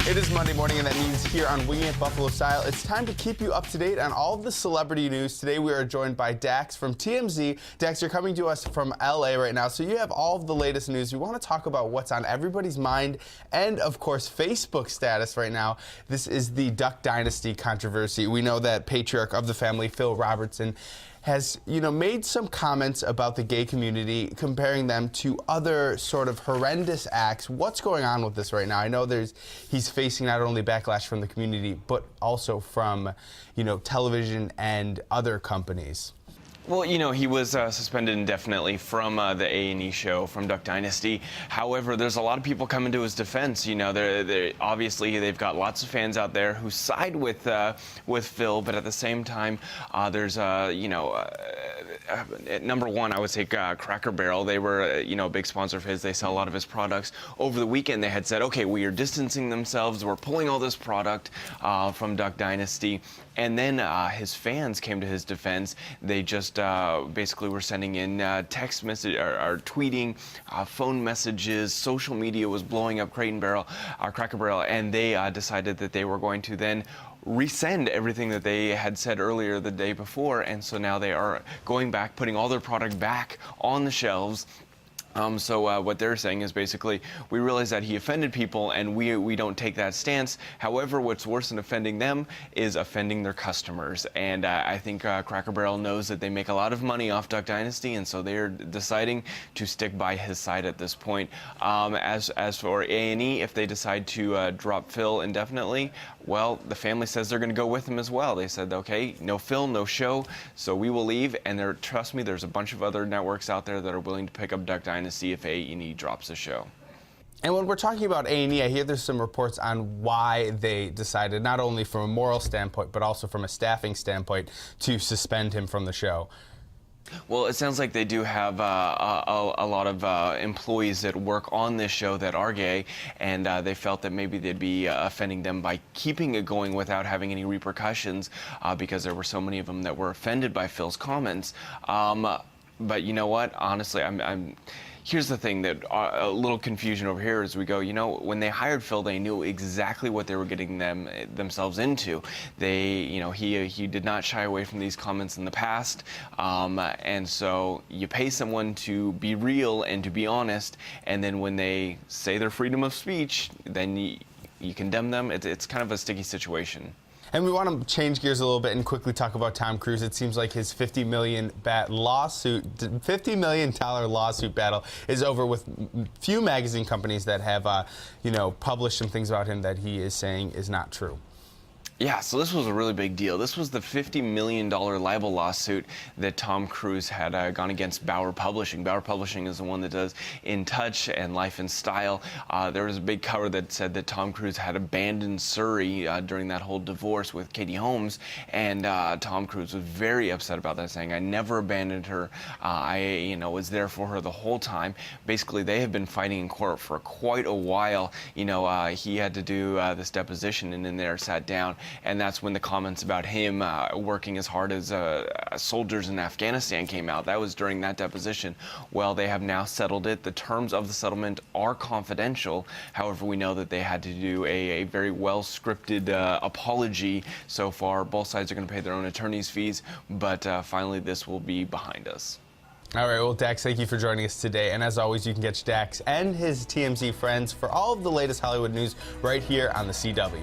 It is Monday morning, and that means here on Winging It Buffalo Style, it's time to keep you up to date on all of the celebrity news. Today we are joined by Dax from TMZ. Dax, you're coming to us from LA right now, so you have all of the latest news. We want to talk about what's on everybody's mind and, of course, Facebook status right now. This is the Duck Dynasty controversy. We know that patriarch of the family, Phil Robertson, has, made some comments about the gay community, comparing them to other sort of horrendous acts. What's going on with this right now? I know he's facing not only backlash from the community, but also from, television and other companies. Well, he was suspended indefinitely from the A&E show, from Duck Dynasty. However, there's a lot of people coming to his defense. Obviously they've got lots of fans out there who side with Phil, but at the same time, there's number one, I would say Cracker Barrel. They were a big sponsor of his. They sell a lot of his products. Over the weekend, they had said, okay, we are distancing themselves. We're pulling all this product from Duck Dynasty. And then his fans came to his defense. They just basically were sending in text message or tweeting, phone messages. Social media was blowing up Cracker Barrel, and they decided that they were going to then resend everything that they had said earlier the day before. And so now they are going back, putting all their product back on the shelves. So what they're saying is basically, we realize that he offended people, and we don't take that stance. However, what's worse than offending them is offending their customers. And I think Cracker Barrel knows that they make a lot of money off Duck Dynasty, and so they're deciding to stick by his side at this point. As for A&E, if they decide to drop Phil indefinitely, well, the family says they're going to go with him as well. They said, okay, no Phil, no show, so we will leave. And trust me, there's a bunch of other networks out there that are willing to pick up Duck Dynasty if A&E drops the show. And when we're talking about A&E, I hear there's some reports on why they decided, not only from a moral standpoint, but also from a staffing standpoint, to suspend him from the show. Well, it sounds like they do have a lot of employees that work on this show that are gay, and they felt that maybe they'd be offending them by keeping it going without having any repercussions, because there were so many of them that were offended by Phil's comments. But you know what? Honestly, here's the thing, that a little confusion over here as we go, when they hired Phil, they knew exactly what they were getting themselves into. He did not shy away from these comments in the past, and so you pay someone to be real and to be honest, and then when they say their freedom of speech, then you condemn them. It's kind of a sticky situation. And we want to change gears a little bit and quickly talk about Tom Cruise. It seems like his $50 million lawsuit battle is over, with few magazine companies that have, published some things about him that he is saying is not true. Yeah, so this was a really big deal. This was the $50 million libel lawsuit that Tom Cruise had gone against Bauer Publishing. Bauer Publishing is the one that does In Touch and Life and Style. There was a big cover that said that Tom Cruise had abandoned Suri during that whole divorce with Katie Holmes, and Tom Cruise was very upset about that, saying, I never abandoned her. I was there for her the whole time. Basically, they have been fighting in court for quite a while. He had to do this deposition, and in there sat down. And that's when the comments about him working as hard as soldiers in Afghanistan came out. That was during that deposition. Well, they have now settled it. The terms of the settlement are confidential. However, we know that they had to do a very well-scripted apology so far. Both sides are going to pay their own attorney's fees, but finally this will be behind us. All right, well, Dax, thank you for joining us today. And as always, you can catch Dax and his TMZ friends for all of the latest Hollywood news right here on the CW.